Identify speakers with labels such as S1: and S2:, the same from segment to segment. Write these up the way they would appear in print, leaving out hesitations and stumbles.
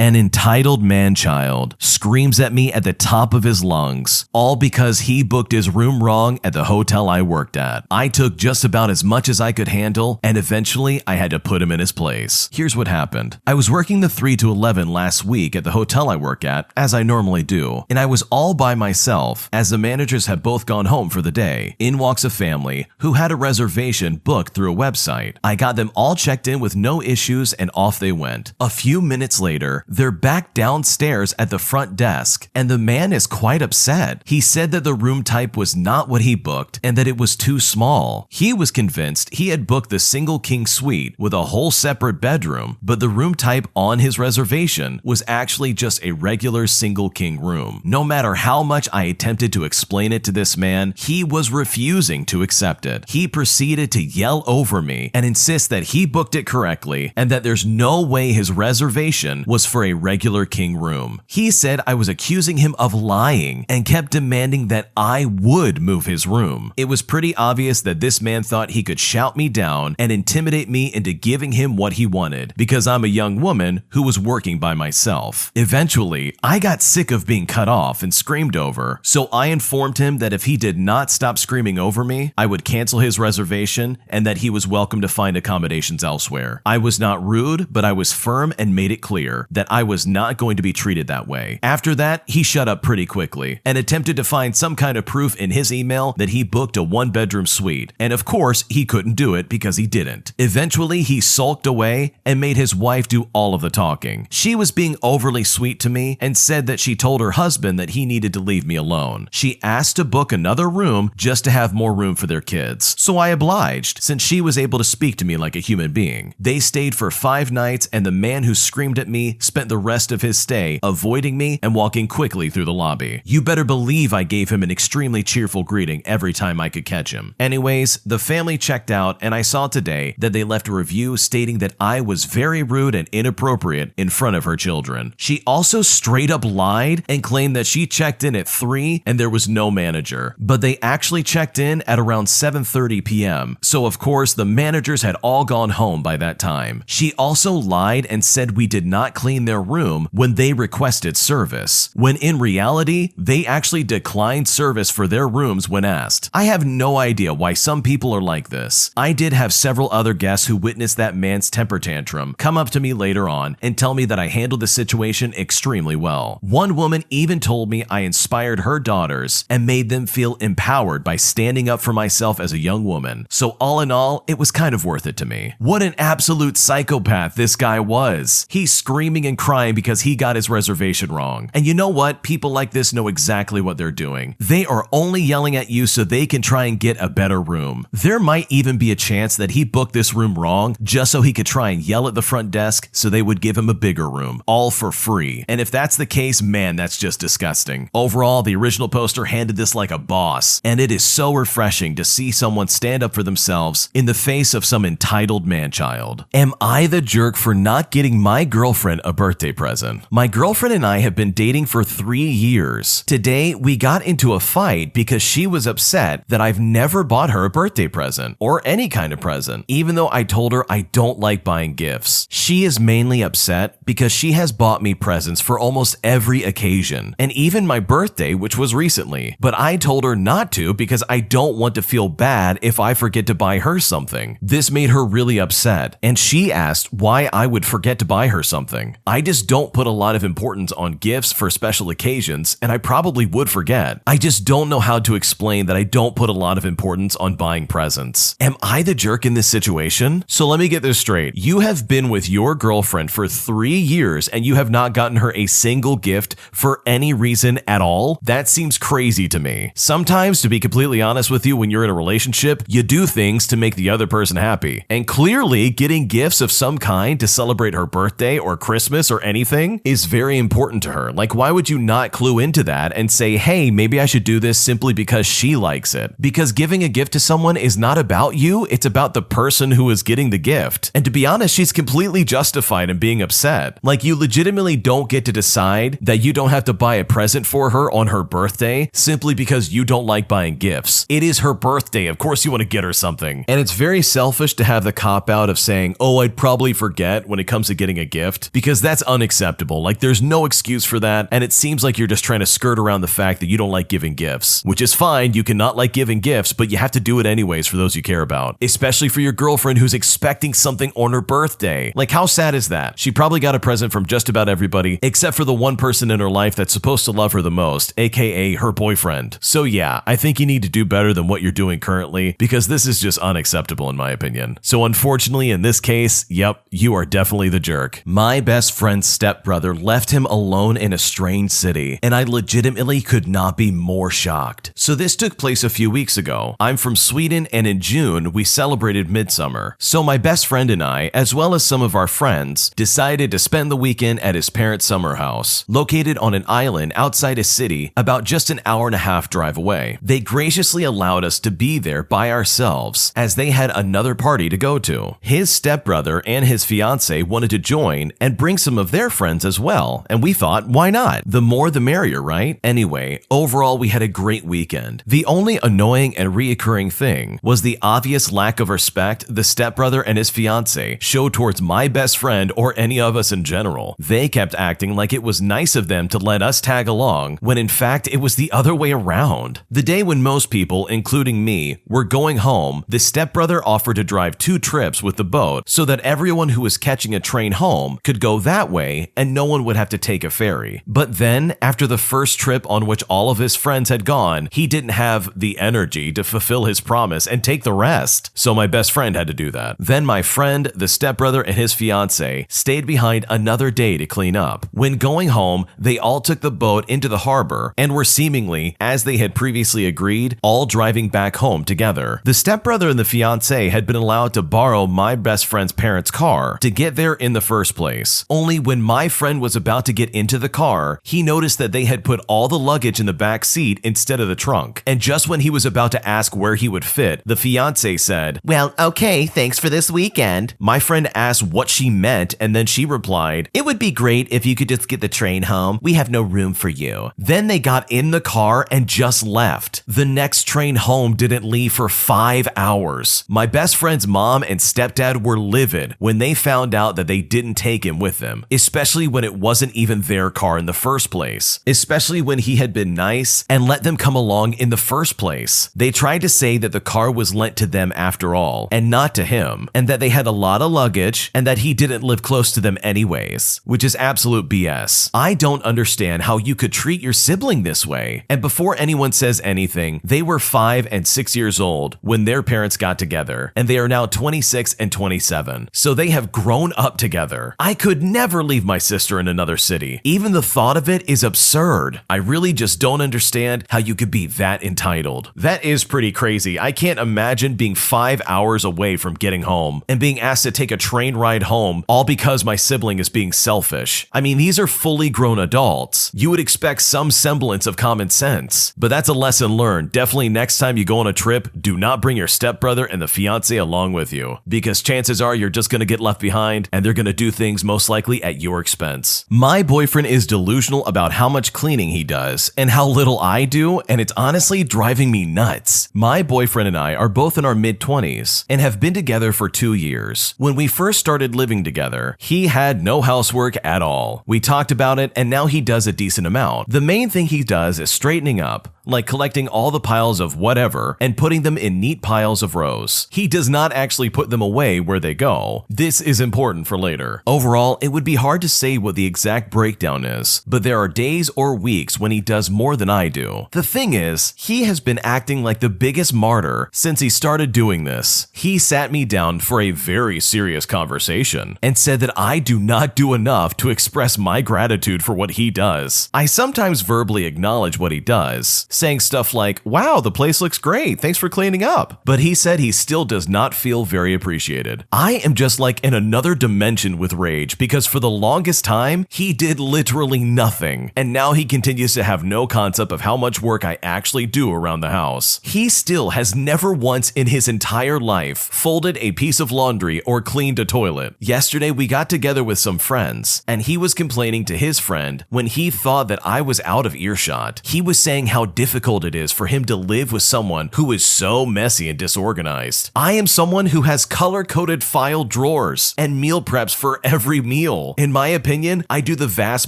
S1: An entitled man-child screams at me at the top of his lungs, all because he booked his room wrong at the hotel I worked at. I took just about as much as I could handle, and eventually I had to put him in his place. Here's what happened. I was working the 3 to 11 last week at the hotel I work at, as I normally do, and I was all by myself, as the managers had both gone home for the day. In walks a family who had a reservation booked through a website. I got them all checked in with no issues, and off they went. A few minutes later, they're back downstairs at the front desk, and the man is quite upset. He said that the room type was not what he booked and that it was too small. He was convinced he had booked the single king suite with a whole separate bedroom, but the room type on his reservation was actually just a regular single king room. No matter how much I attempted to explain it to this man, he was refusing to accept it. He proceeded to yell over me and insist that he booked it correctly and that there's no way his reservation was for a regular king room. He said I was accusing him of lying and kept demanding that I would move his room. It was pretty obvious that this man thought he could shout me down and intimidate me into giving him what he wanted because I'm a young woman who was working by myself. Eventually, I got sick of being cut off and screamed over, so I informed him that if he did not stop screaming over me, I would cancel his reservation and that he was welcome to find accommodations elsewhere. I was not rude, but I was firm and made it clear that I was not going to be treated that way. After that, he shut up pretty quickly and attempted to find some kind of proof in his email that he booked a one-bedroom suite, and of course, he couldn't do it because he didn't. Eventually, he sulked away and made his wife do all of the talking. She was being overly sweet to me and said that she told her husband that he needed to leave me alone. She asked to book another room just to have more room for their kids, so I obliged since she was able to speak to me like a human being. They stayed for 5 nights, and the man who screamed at me spent the rest of his stay avoiding me and walking quickly through the lobby. You better believe I gave him an extremely cheerful greeting every time I could catch him. Anyways, the family checked out, and I saw today that they left a review stating that I was very rude and inappropriate in front of her children. She also straight up lied and claimed that she checked in at 3 and there was no manager, but they actually checked in at around 7:30 p.m. So of course the managers had all gone home by that time. She also lied and said we did not clean their room when they requested service, when in reality, they actually declined service for their rooms when asked. I have no idea why some people are like this. I did have several other guests who witnessed that man's temper tantrum come up to me later on and tell me that I handled the situation extremely well. One woman even told me I inspired her daughters and made them feel empowered by standing up for myself as a young woman. So all in all, it was kind of worth it to me. What an absolute psychopath this guy was. He's screaming and crying because he got his reservation wrong. And you know what? People like this know exactly what they're doing. They are only yelling at you so they can try and get a better room. There might even be a chance that he booked this room wrong just so he could try and yell at the front desk so they would give him a bigger room, all for free. And if that's the case, man, that's just disgusting. Overall, the original poster handled this like a boss, and it is so refreshing to see someone stand up for themselves in the face of some entitled man-child. Am I the jerk for not getting my girlfriend a birthday present? My girlfriend and I have been dating for 3 years. Today, we got into a fight because she was upset that I've never bought her a birthday present or any kind of present, even though I told her I don't like buying gifts. She is mainly upset because she has bought me presents for almost every occasion, and even my birthday, which was recently, but I told her not to because I don't want to feel bad if I forget to buy her something. This made her really upset, and she asked why I would forget to buy her something. I just don't put a lot of importance on gifts for special occasions, and I probably would forget. I just don't know how to explain that I don't put a lot of importance on buying presents. Am I the jerk in this situation? So let me get this straight. You have been with your girlfriend for 3 years and you have not gotten her a single gift for any reason at all? That seems crazy to me. Sometimes, to be completely honest with you, when you're in a relationship, you do things to make the other person happy. And clearly, getting gifts of some kind to celebrate her birthday or Christmas or anything is very important to her. Like, why would you not clue into that and say, hey, maybe I should do this simply because she likes it? Because giving a gift to someone is not about you, it's about the person who is getting the gift. And to be honest, she's completely justified in being upset. Like, you legitimately don't get to decide that you don't have to buy a present for her on her birthday simply because you don't like buying gifts. It is her birthday. Of course you want to get her something. And it's very selfish to have the cop-out of saying, oh, I'd probably forget when it comes to getting a gift, because that's that's unacceptable. Like, there's no excuse for that, and it seems like you're just trying to skirt around the fact that you don't like giving gifts, which is fine. You cannot like giving gifts, but you have to do it anyways for those you care about, especially for your girlfriend who's expecting something on her birthday. Like, how sad is that? She probably got a present from just about everybody, except for the one person in her life that's supposed to love her the most, aka her boyfriend. So yeah, I think you need to do better than what you're doing currently, because this is just unacceptable in my opinion. So unfortunately, in this case, yep, you are definitely the jerk. My best friend's stepbrother left him alone in a strange city, and I legitimately could not be more shocked. So this took place a few weeks ago. I'm from Sweden, and in June, we celebrated midsummer. So my best friend and I, as well as some of our friends, decided to spend the weekend at his parents' summer house, located on an island outside a city about just an hour-and-a-half drive away. They graciously allowed us to be there by ourselves, as they had another party to go to. His stepbrother and his fiance wanted to join and bring some of their friends as well, and we thought, why not? The more the merrier, right? Anyway, overall we had a great weekend. The only annoying and reoccurring thing was the obvious lack of respect the stepbrother and his fiance showed towards my best friend or any of us in general. They kept acting like it was nice of them to let us tag along, when in fact it was the other way around. The day when most people, including me, were going home, the stepbrother offered to drive 2 trips with the boat so that everyone who was catching a train home could go that way and no one would have to take a ferry. But then, after the first trip on which all of his friends had gone, he didn't have the energy to fulfill his promise and take the rest. So my best friend had to do that. Then my friend, the stepbrother, and his fiance stayed behind another day to clean up. When going home, they all took the boat into the harbor and were seemingly, as they had previously agreed, all driving back home together. The stepbrother and the fiance had been allowed to borrow my best friend's parents' car to get there in the first place. Only when my friend was about to get into the car, he noticed that they had put all the luggage in the back seat instead of the trunk. And just when he was about to ask where he would fit, the fiance said, "Well, okay, thanks for this weekend." My friend asked what she meant, and then she replied, "It would be great if you could just get the train home. We have no room for you." Then they got in the car and just left. The next train home didn't leave for 5 hours. My best friend's mom and stepdad were livid when they found out that they didn't take him with them, especially when it wasn't even their car in the first place, especially when he had been nice and let them come along in the first place. They tried to say that the car was lent to them after all, and not to him, and that they had a lot of luggage, and that he didn't live close to them anyways, which is absolute BS. I don't understand how you could treat your sibling this way. And before anyone says anything, they were 5 and 6 years old when their parents got together, and they are now 26 and 27, so they have grown up together. I could never leave my sister in another city. Even the thought of it is absurd. I really just don't understand how you could be that entitled. That is pretty crazy. I can't imagine being 5 hours away from getting home and being asked to take a train ride home all because my sibling is being selfish. I mean, these are fully grown adults. You would expect some semblance of common sense, but that's a lesson learned. Definitely next time you go on a trip, do not bring your stepbrother and the fiance along with you, because chances are you're just going to get left behind and they're going to do things most likely at your expense. My boyfriend is delusional about how much cleaning he does and how little I do, and it's honestly driving me nuts. My boyfriend and I are both in our mid-20s and have been together for 2 years. When we first started living together, he had no housework at all. We talked about it, and now he does a decent amount. The main thing he does is straightening up, like collecting all the piles of whatever and putting them in neat piles of rows. He does not actually put them away where they go. This is important for later. Overall, it would be hard to say what the exact breakdown is, but there are days or weeks when he does more than I do. The thing is, he has been acting like the biggest martyr since he started doing this. He sat me down for a very serious conversation and said that I do not do enough to express my gratitude for what he does. I sometimes verbally acknowledge what he does, saying stuff like, "Wow, the place looks great, thanks for cleaning up." But he said he still does not feel very appreciated. I am just like in another dimension with rage, because for the longest time, he did literally nothing, and now he continues to have no concept of how much work I actually do around the house. He still has never once in his entire life folded a piece of laundry or cleaned a toilet. Yesterday, we got together with some friends, and he was complaining to his friend when he thought that I was out of earshot. He was saying how difficult it is for him to live with someone who is so messy and disorganized. I am someone who has color-coded file drawers and meal preps for every meal. In my opinion, I do the vast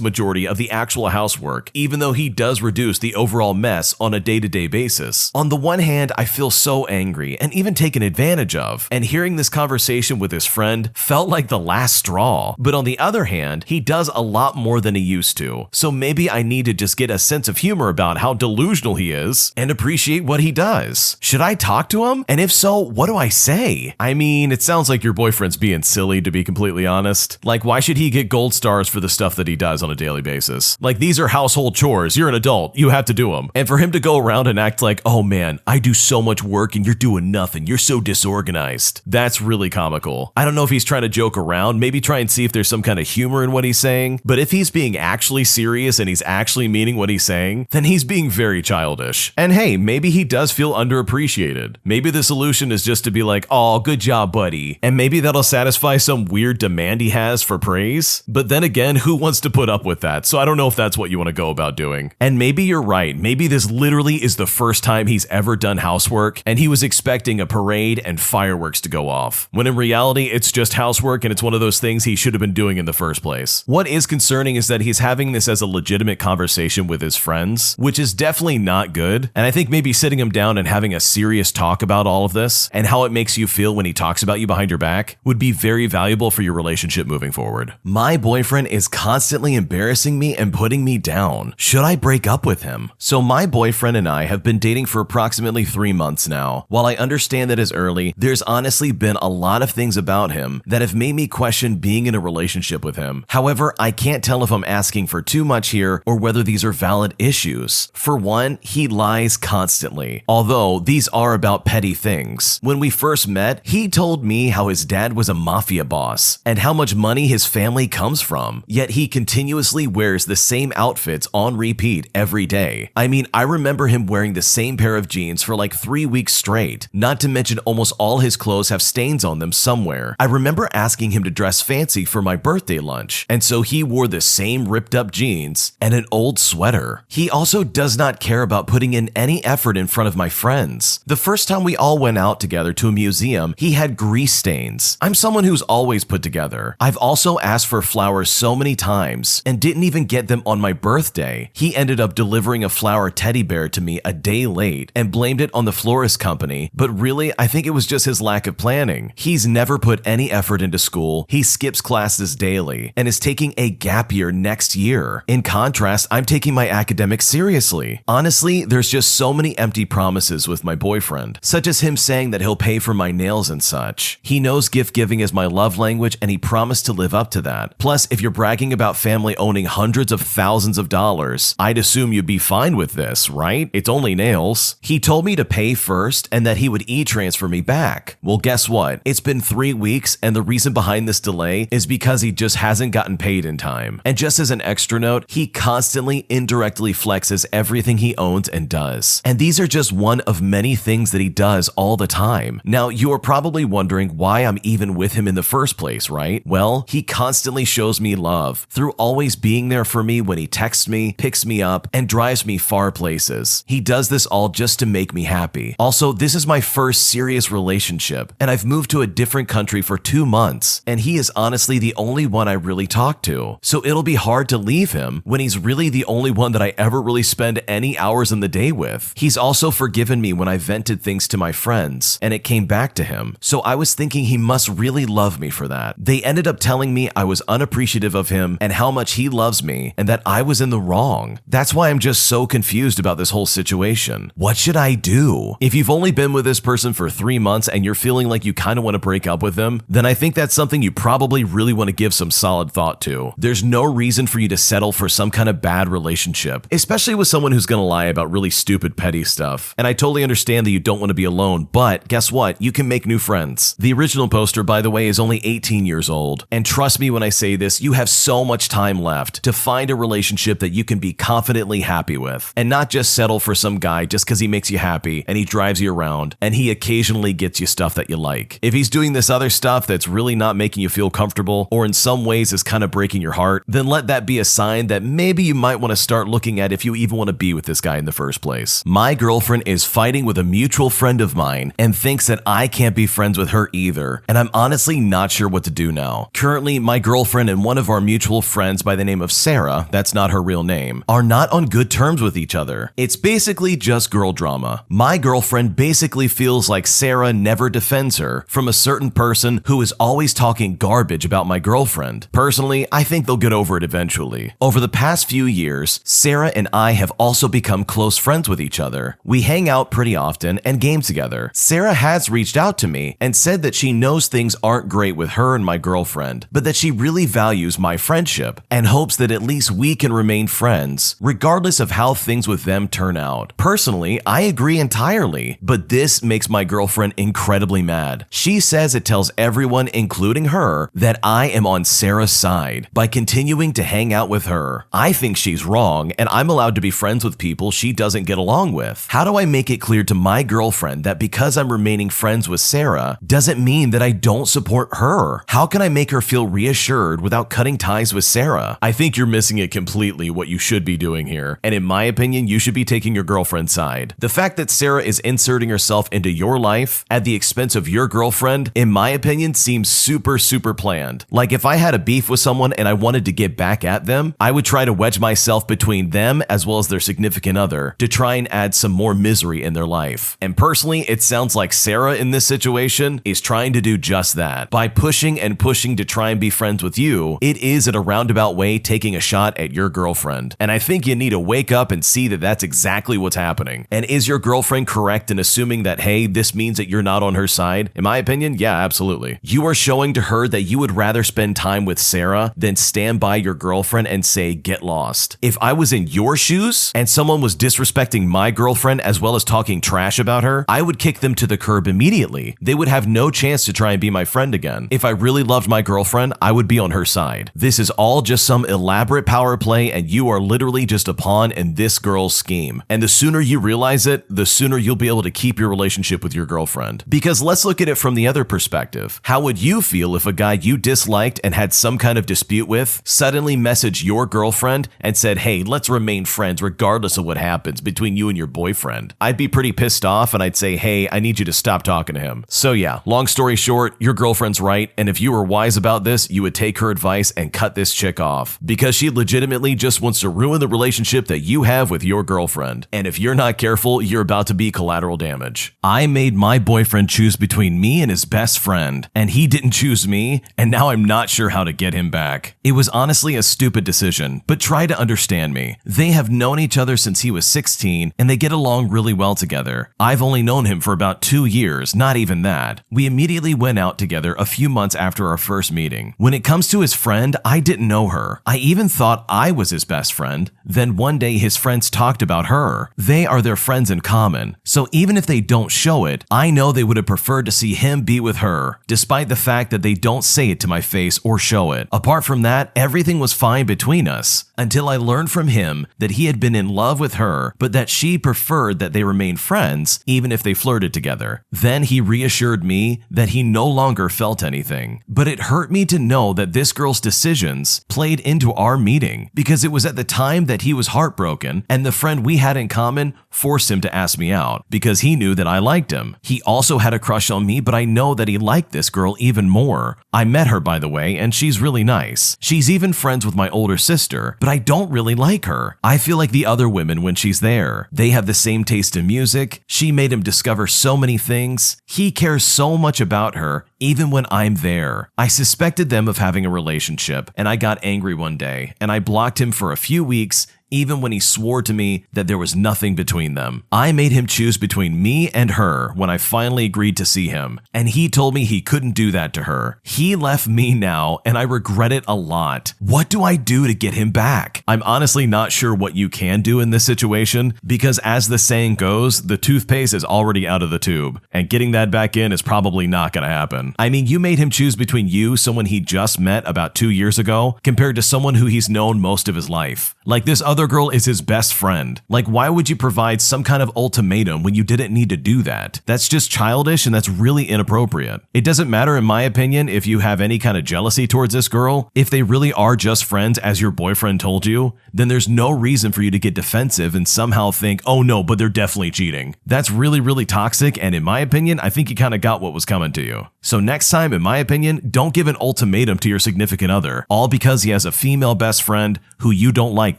S1: majority of the actual housework, even though he does reduce the overall mess on a day-to-day basis. On the one hand, I feel so angry and even taken advantage of, and hearing this conversation with his friend felt like the last straw. But on the other hand, he does a lot more than he used to, so maybe I need to just get a sense of humor about how delusional he is and appreciate what he does. Should I talk to him? And if so, what do I say? I mean, it sounds like your boyfriend's being silly, to be completely honest. Like, why should he get gold stars for the stuff that he does on a daily basis? Like, these are household chores. You're an adult. You have to do them. And for him to go around and act like, oh man, I do so much work and you're doing nothing. You're so disorganized. That's really comical. I don't know if he's trying to joke around, maybe try and see if there's some kind of humor in what he's saying, but if he's being actually serious and he's actually meaning what he's saying, then he's being very childish. And hey, maybe he does feel underappreciated. Maybe the solution is just to be like, oh, good job, buddy. And maybe that'll satisfy some weird demand he has for praise. But then again, who wants to put up with that? So I don't know if that's what you want to go about doing. And maybe you're right. Maybe this literally is the first time he's ever done housework, and he was expecting a parade and fireworks to go off, when in reality, it's just housework and it's one of those things he should have been doing in the first place. What is concerning is that he's having this as a legitimate conversation with his friends, which is definitely not good. And I think maybe sitting him down and having a serious talk about all of this and how it makes you feel when he talks about you behind your back would be very valuable for your relationship moving forward. My boyfriend is constantly embarrassing me and putting me down. Should I break up with him? So my boyfriend and I have been dating for approximately 3 months now. While I understand that is early, there's honestly been a lot of things about him that have made me question being in a relationship with him. However, I can't tell if I'm asking for too much here or whether these are valid issues. For one, he lies constantly, although these are about petty things. When we first met, he told me how his dad was a mafia boss and how much money his family comes from, yet he continuously wears the same outfits on repeat every day. I mean, I remember him wearing the same pair of jeans for like 3 weeks straight, not to mention almost all his clothes have stains on them somewhere. I remember asking him to dress fancy for my birthday lunch, and so he wore the same ripped up jeans and an old sweater. He also does not care about putting in any effort in front of my friends. The first time we all went out together to a museum, he had grease stains. I'm someone who's always put together. I've also asked for flowers so many times and didn't even get them on my birthday. He ended up delivering a flower teddy bear to me a day late and blamed it on the florist company, but really, I think it was just his lack of planning. He's never put any effort into school. He skips classes daily and is taking a gap year next year. In contrast, I'm taking my academics seriously. Honestly, there's just so many empty promises with my boyfriend, such as him saying that he'll pay for my nails and such. He knows gift giving is my love language and he promised to live up to that. Plus, if you're bragging about family owning hundreds of thousands of dollars, I'd assume you'd be fine with this, right? It's only nails. He told me to pay first and that he would e-transfer me back. Well, guess what? It's been 3 weeks and the reason behind this delay is because he just hasn't gotten paid in time. And just as an extra note, he constantly indirectly flexes everything he owns and does. And these are just one of many things that he does all the time. Now, you are probably wondering why I'm even with him in the first place, right? Well, he constantly shows me love through always being there for me when he texts me, picks me up, and drives me far places. He does this all just to make me happy. Also, this is my first serious relationship, and I've moved to a different country for 2 months, and he is honestly the only one I really talk to. So it'll be hard to leave him when he's really the only one that I ever really spend any hours in the day with. He's also forgiven me when I vented things to my friends, and it came back to him. So I was thinking he must really love me for that. They ended up telling me I was unappreciative of him and how much he loves me, and that I was in the wrong. That's why I'm just so confused about this whole situation. What should I do? If you've only been with this person for 3 months and you're feeling like you kind of want to break up with them, then I think that's something you probably really want to give some solid thought to. There's no reason for you to settle for some kind of bad relationship, especially with someone who's going to lie about really stupid petty stuff. And I totally understand that you don't want to be alone, but guess what? You can make new friends. The original poster, by the way, is only 18 years old. And trust me when I say this, you have so much time left to find a relationship that you can be confidently happy with and not just settle for some guy just because he makes you happy and he drives you around and he occasionally gets you stuff that you like. If he's doing this other stuff that's really not making you feel comfortable or in some ways is kind of breaking your heart, then let that be a sign that maybe you might want to start looking at if you even want to be with this guy guy in the first place. My girlfriend is fighting with a mutual friend of mine and thinks that I can't be friends with her either, and I'm honestly not sure what to do now. Currently, my girlfriend and one of our mutual friends by the name of Sarah, that's not her real name, are not on good terms with each other. It's basically just girl drama. My girlfriend basically feels like Sarah never defends her from a certain person who is always talking garbage about my girlfriend. Personally, I think they'll get over it eventually. Over the past few years, Sarah and I have also become close friends with each other. We hang out pretty often and game together. Sarah has reached out to me and said that she knows things aren't great with her and my girlfriend, but that she really values my friendship and hopes that at least we can remain friends, regardless of how things with them turn out. Personally, I agree entirely, but this makes my girlfriend incredibly mad. She says it tells everyone, including her, that I am on Sarah's side by continuing to hang out with her. I think she's wrong, and I'm allowed to be friends with people she doesn't get along with. How do I make it clear to my girlfriend that because I'm remaining friends with Sarah doesn't mean that I don't support her? How can I make her feel reassured without cutting ties with Sarah? I think you're missing it completely what you should be doing here, and in my opinion, you should be taking your girlfriend's side. The fact that Sarah is inserting herself into your life at the expense of your girlfriend, in my opinion, seems super planned. Like if I had a beef with someone and I wanted to get back at them, I would try to wedge myself between them as well as their significant other to try and add some more misery in their life. And personally, it sounds like Sarah in this situation is trying to do just that. By pushing and pushing to try and be friends with you, it is in a roundabout way taking a shot at your girlfriend. And I think you need to wake up and see that that's exactly what's happening. And is your girlfriend correct in assuming that, hey, this means that you're not on her side? In my opinion, yeah, absolutely. You are showing to her that you would rather spend time with Sarah than stand by your girlfriend and say, get lost. If I was in your shoes and someone was disrespecting my girlfriend as well as talking trash about her, I would kick them to the curb immediately. They would have no chance to try and be my friend again. If I really loved my girlfriend, I would be on her side. This is all just some elaborate power play, and you are literally just a pawn in this girl's scheme. And the sooner you realize it, the sooner you'll be able to keep your relationship with your girlfriend. Because let's look at it from the other perspective. How would you feel if a guy you disliked and had some kind of dispute with suddenly messaged your girlfriend and said, hey, let's remain friends regardless of what happens between you and your boyfriend? I'd be pretty pissed off and I'd say, hey, I need you to stop talking to him. So yeah, long story short, your girlfriend's right, and if you were wise about this, you would take her advice and cut this chick off, because she legitimately just wants to ruin the relationship that you have with your girlfriend. And if you're not careful, you're about to be collateral damage. I made my boyfriend choose between me and his best friend, and he didn't choose me, and now I'm not sure how to get him back. It was honestly a stupid decision, but try to understand me. They have known each other since he was 16, and they get along really well together. I've only known him for about 2 years, not even that. We immediately went out together a few months after our first meeting. When it comes to his friend, I didn't know her. I even thought I was his best friend. Then one day his friends talked about her. They are their friends in common, so even if they don't show it, I know they would have preferred to see him be with her, despite the fact that they don't say it to my face or show it. Apart from that, everything was fine between us, until I learned from him that he had been in love with her, but that she preferred that they remain friends even if they flirted together. Then he reassured me that he no longer felt anything. But it hurt me to know that this girl's decisions played into our meeting, because it was at the time that he was heartbroken, and the friend we had in common forced him to ask me out because he knew that I liked him. He also had a crush on me, but I know that he liked this girl even more. I met her, by the way, and she's really nice. She's even friends with my older sister, but I don't really like her. I feel like the other women when she's there. They have the same taste in music. She made him discover so many things. He cares so much about her, even when I'm there. I suspected them of having a relationship, and I got angry one day, and I blocked him for a few weeks, even when he swore to me that there was nothing between them. I made him choose between me and her when I finally agreed to see him, and he told me he couldn't do that to her. He left me now, and I regret it a lot. What do I do to get him back? I'm honestly not sure what you can do in this situation, because as the saying goes, the toothpaste is already out of the tube, and getting that back in is probably not gonna happen. I mean, you made him choose between you, someone he just met about 2 years ago, compared to someone who he's known most of his life. Like, this other other girl is his best friend. Like, why would you provide some kind of ultimatum when you didn't need to do that? That's just childish and that's really inappropriate. It doesn't matter, in my opinion, if you have any kind of jealousy towards this girl. If they really are just friends as your boyfriend told you, then there's no reason for you to get defensive and somehow think, oh no, but they're definitely cheating. That's really, really toxic, and in my opinion, I think you kind of got what was coming to you. So next time, in my opinion, don't give an ultimatum to your significant other, all because he has a female best friend who you don't like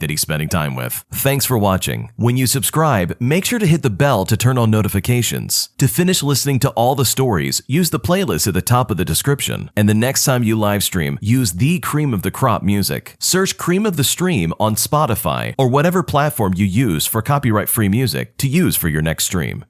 S1: that he's spending time with. Thanks for watching. When you subscribe, make sure to hit the bell to turn on notifications. To finish listening to all the stories, use the playlist at the top of the description. And the next time you live stream, use the Cream of the Crop music. Search Cream of the Stream on Spotify or whatever platform you use for copyright-free music to use for your next stream.